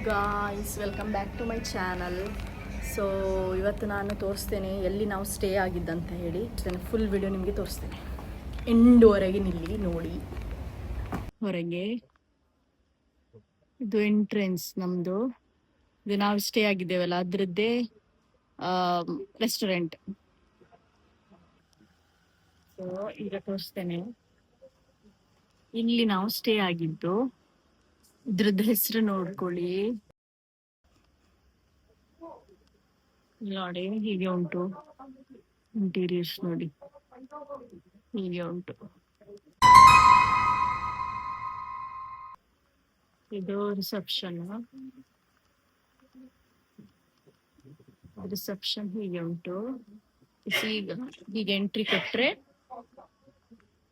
Guys, welcome back to my channel. So ಇವತ್ತು ನಾನು ತೋರಿಸ್ತೇನೆ ಎಲ್ಲಿ ನಾವು ಸ್ಟೇ ಆಗಿದ್ದಂತ ಹೇಳಿ. ಫುಲ್ ವಿಡಿಯೋ ನಿಮಗೆ ತೋರಿಸ್ತೇನೆ. ಎಂಡುವರೆಗೆ ನಿಲ್ಲಿ ನೋಡಿ. ಹೊರಗೆ ಇದು ಎಂಟ್ರೆನ್ಸ್ ನಮ್ಮದು. ಇದು ನಾವು ಸ್ಟೇ ಆಗಿದ್ದೇವಲ್ಲ ಅದರದ್ದೇ ರೆಸ್ಟೋರೆಂಟ್. ಸೊ ಈಗ ತೋರಿಸ್ತೇನೆ. ಇಲ್ಲಿ ನಾವು ಸ್ಟೇ ಆಗಿದ್ದು. ಇದ್ರದ್ದು ಹೆಸರು ನೋಡ್ಕೊಳ್ಳಿ. ನೋಡಿ ಹೀಗೆ ಉಂಟು ಇಂಟೀರಿಯರ್ಸ್, ನೋಡಿ ಹೀಗೆ ಉಂಟು. ಇದು ರಿಸೆಪ್ಷನ್. ಹೀಗೆ ಉಂಟು. ಈಗ ಹೀಗೆ ಎಂಟ್ರಿ ಕೊಟ್ರೆ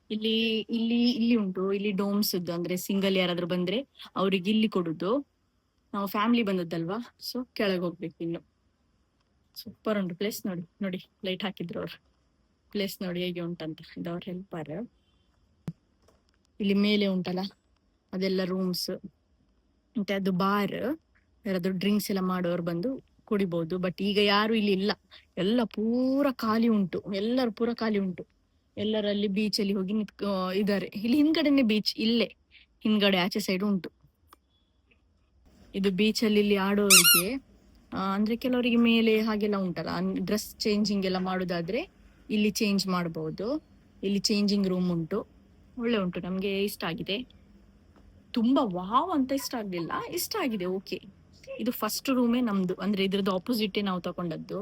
ಇಲ್ಲಿ ಇಲ್ಲಿ ಇಲ್ಲಿ ಉಂಟು. ಇಲ್ಲಿ ಡೋಮ್ಸ್ ಇದ್ದು, ಅಂದ್ರೆ ಸಿಂಗಲ್ ಯಾರಾದ್ರೂ ಬಂದ್ರೆ ಅವ್ರಿಗೆ ಇಲ್ಲಿ ಕೊಡುದು. ನಾವು ಫ್ಯಾಮಿಲಿ ಬಂದದ್ದಲ್ವಾ, ಸೊ ಕೆಳಗೆ ಹೋಗ್ಬೇಕು. ಇನ್ನು ಸೂಪರ್ ಉಂಟು ಪ್ಲೇಸ್. ನೋಡಿ ನೋಡಿ ಲೈಟ್ ಹಾಕಿದ್ರು ಅವ್ರು. ಪ್ಲೇಸ್ ನೋಡಿ ಹೇಗೆ ಉಂಟಂತ. ಇದು ಅವ್ರ ಹೆಲ್ಪರ್. ಇಲ್ಲಿ ಮೇಲೆ ಉಂಟಲ್ಲ ಅದೆಲ್ಲ ರೂಮ್ಸ್. ಮತ್ತೆ ಅದು ಬಾರ್. ಯಾರಾದ್ರೂ ಡ್ರಿಂಕ್ಸ್ ಎಲ್ಲ ಮಾಡೋರು ಬಂದು ಕುಡಿಬಹುದು. ಬಟ್ ಈಗ ಯಾರು ಇಲ್ಲಿ ಇಲ್ಲ, ಎಲ್ಲ ಪೂರ ಖಾಲಿ ಉಂಟು. ಎಲ್ಲರೂ ಪೂರ ಖಾಲಿ ಉಂಟು. ಎಲ್ಲರಲ್ಲಿ ಬೀಚಲ್ಲಿ ಹೋಗಿ ಇದ್ದಾರೆ. ಇಲ್ಲಿ ಹಿಂದ್ಗಡೆನೆ ಬೀಚ್, ಇಲ್ಲೇ ಹಿಂದ್ಗಡೆ ಆಚೆ ಸೈಡ್ ಉಂಟು. ಇದು ಬೀಚಲ್ಲಿ ಇಲ್ಲಿ ಆಡೋರಿಗೆ ಅಂದ್ರೆ ಕೆಲವರಿಗೆ ಮೇಲೆ ಹಾಗೆಲ್ಲ ಉಂಟಲ್ಲ, ಡ್ರೆಸ್ ಚೇಂಜಿಂಗ್ ಎಲ್ಲ ಮಾಡೋದಾದ್ರೆ ಇಲ್ಲಿ ಚೇಂಜ್ ಮಾಡಬಹುದು. ಇಲ್ಲಿ ಚೇಂಜಿಂಗ್ ರೂಮ್ ಉಂಟು. ಒಳ್ಳೆ ಉಂಟು, ನಮ್ಗೆ ಇಷ್ಟ ಆಗಿದೆ. ತುಂಬಾ ವಾವ್ ಅಂತ ಇಷ್ಟ ಆಗ್ಲಿಲ್ಲ, ಇಷ್ಟ ಆಗಿದೆ. ಓಕೆ, ಇದು ಫಸ್ಟ್ ರೂಮೇ ನಮ್ದು. ಅಂದ್ರೆ ಇದ್ರದ್ದು ಆಪೋಸಿಟೇ ನಾವು ತಗೊಂಡದ್ದು.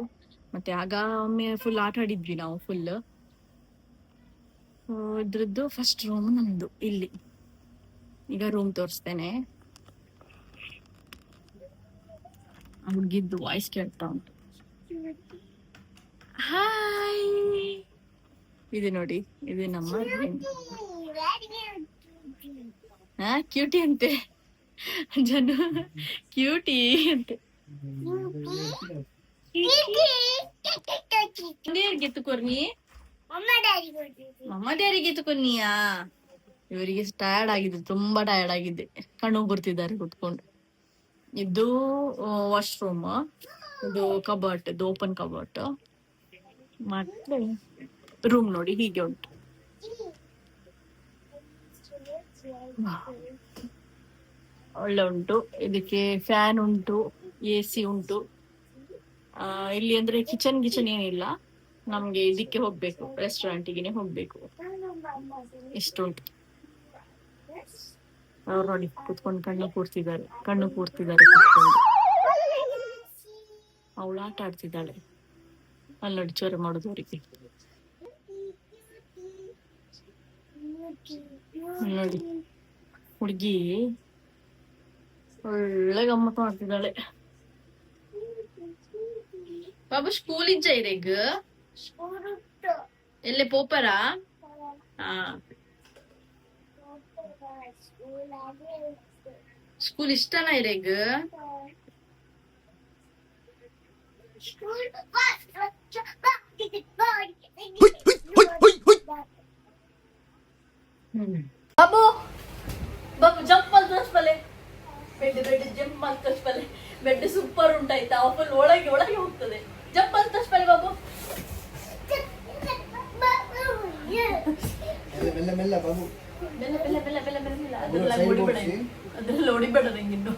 ಮತ್ತೆ ಆಗ ಒಮ್ಮೆ ಫುಲ್ ಆಟ ಆಡಿದ್ವಿ ನಾವು ಫುಲ್. ಇದ್ರದ್ದು ಫಸ್ಟ್ ರೂಮ್ ನಮ್ದು ಇಲ್ಲಿ. ಈಗ ರೂಮ್ ತೋರಿಸ್ತೇನೆ. ಹುಡುಗಿದ್ದು ವಾಯ್ಸ್ ಕೇಳ್ತಾ ಉಂಟು. ಹಾಯ್, ಇದು ನೋಡಿ, ಇದು ನಮ್ಮ ಕ್ಯೂಟಿ ಅಂತೆ ಜನ. ಕ್ಯೂಟಿ ಅಂತೆ. ಗೆತ್ತುಕೊರ್ನಿ ಅಮ್ಮ ಡ್ಯಾರಿಗೆ ಎತ್ಕೊನಿಯಾ. ಇವರಿಗೆ ಟಯರ್ಡ್ ಆಗಿದೆ, ತುಂಬಾ ಟಯರ್ಡ್ ಆಗಿದೆ. ಕಣ್ಣು ಬರ್ತಿದ್ದಾರೆ ಕುತ್ಕೊಂಡು. ಇದು ವಾಶ್ರೂಮ್. ಇದು ಕಬರ್ಟ್, ಇದು ಓಪನ್ ಕಬರ್ಟ್. ಮತ್ತೆ ರೂಮ್ ನೋಡಿ ಹೀಗೆ ಉಂಟು. ಒಳ್ಳೆ ಉಂಟು. ಇದಕ್ಕೆ ಫ್ಯಾನ್ ಉಂಟು, AC ಉಂಟು. ಇಲ್ಲಿ ಅಂದ್ರೆ ಕಿಚನ್ ಏನಿಲ್ಲ. ನಮ್ಗೆ ಇದಕ್ಕೆ ಹೋಗ್ಬೇಕು, ರೆಸ್ಟೋರೆಂಟಿಗೆ ಹೋಗ್ಬೇಕು. ಇಷ್ಟುಂಟು. ಅವ್ರು ನೋಡಿ ಕುತ್ಕೊಂಡು ಕಣ್ಣು ಕೂರ್ತಿದ್ದಾರೆ ಕುತ್ಕೊಂಡು. ಅವಳು ಆಟ ಆಡ್ತಿದ್ದಾಳೆ ಅಲ್ಲಿ ನೋಡಿ, ಚೋರೆ ಮಾಡೋದು ಅವರಿಗೆ. ನೋಡಿ ಹುಡುಗಿ ಒಳ್ಳೆ ಗಮ್ಮತ್ತು ಮಾಡ್ತಿದ್ದಾಳೆ. ಬಾಬು ಸ್ಕೂಲ್ ಇಜ್ಜ ಇರೇಗ ಎಲ್ಲೇ ಪೋಪರಾ? ಸ್ಕೂಲ್ ಇಷ್ಟನಾ ಇರೇಗ? ಬಾಬು ಬಾಬು ಜಂಪ್ ಮಾಡಿ ತೋರಿಸ್ಬಲ್ಲೆ. ಬೆಡ್ ಜಂಪ್ ಮಾಡಿ ತೋರಿಸ್ಬಲ್ಲೆ. ಬೆಡ್ ಸೂಪರ್ ಉಂಟಾಯ್ತಾ? ಫುಲ್ ಒಳಗೆ ಹೋಗ್ತದೆ. ಜಂಪ್ ಮಾಡಿ ತೋರಿಸ್ಬಲ್ಲೆ ಬಾಬು. ಅದ್ರಲ್ಲಿ ಹೊಡಿಬೇಡ ನಂಗಿನ್ನು.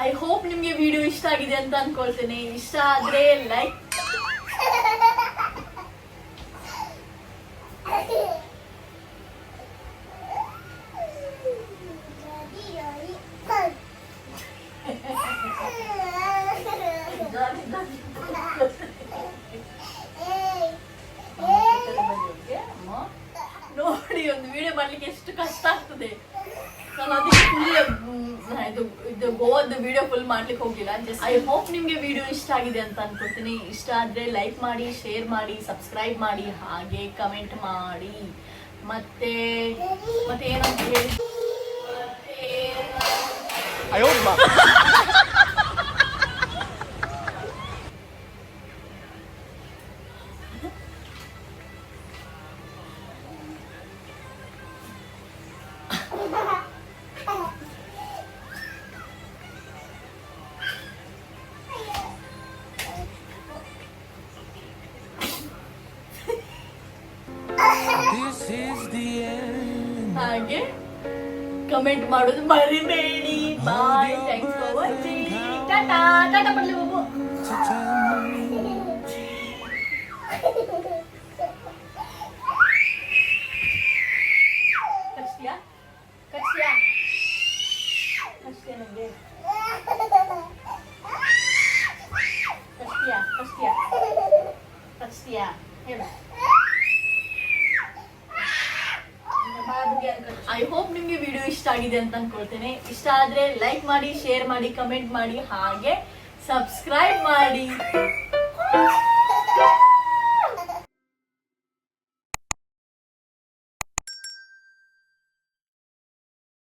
ಐ ಹೋಪ್ ನಿಮ್ಗೆ ವಿಡಿಯೋ ಇಷ್ಟ ಆಗಿದೆ ಅಂತ ಅನ್ಕೊಳ್ತೇನೆ. ಇಷ್ಟ ಆದ್ರೆ ಲೈಕ್, ನೋಡಿ ಒಂದು ವಿಡಿಯೋ ಮಾಡ್ಲಿಕ್ಕೆ ಎಷ್ಟು ಕಷ್ಟ ಆಗ್ತದೆ. ನಾನು ಅದಕ್ಕೆ ಫುಲ್ ಇದು ಇದು ಗೋವಾದ ವಿಡಿಯೋ ಫುಲ್ ಮಾಡ್ಲಿಕ್ಕೆ ಹೋಗಿಲ್ಲ. ಜಸ್ಟ್ ಐ ಹೋಪ್ ನಿಮ್ಗೆ ವಿಡಿಯೋ ಇಷ್ಟ ಆಗಿದೆ ಅಂತ ಅನ್ಕೊಳ್ತೀನಿ. ಇಷ್ಟ ಆದ್ರೆ ಲೈಕ್ ಮಾಡಿ, ಶೇರ್ ಮಾಡಿ, ಸಬ್ಸ್ಕ್ರೈಬ್ ಮಾಡಿ, ಹಾಗೆ ಕಮೆಂಟ್ ಮಾಡಿ. ಮತ್ತೆ ಏನಂತ ಹೇಳಿ ಹಾಗೆ ಕಮೆಂಟ್ ಮಾಡೋದು ಮರಿಬೇಡಿ. Bye, thanks for watching. ಟಾಟಾ ಟಾಟಾ ಪಡ್ಲಿ ಬಾಬು. ಕಚ್ಚಿಯಾ ಕಚ್ಚಿಯಾ ಕಚ್ಚಿಯಾ ನನಗೆ ಕಚ್ಚಿಯಾ ಕಚ್ಚಿಯಾ ಕಚ್ಚಿಯಾ ಹೇಳ. ಐ ಹೋಪ್ ನಿಮ್ಗೆ ವಿಡಿಯೋ ಇಷ್ಟ ಆಗಿದೆ ಅಂತ ಅನ್ಕೊಳ್ತೇನೆ. ಇಷ್ಟ ಆದ್ರೆ ಲೈಕ್ ಮಾಡಿ, ಶೇರ್ ಮಾಡಿ, ಕಮೆಂಟ್ ಮಾಡಿ, ಹಾಗೆ ಸಬ್ಸ್ಕ್ರೈಬ್ ಮಾಡಿ.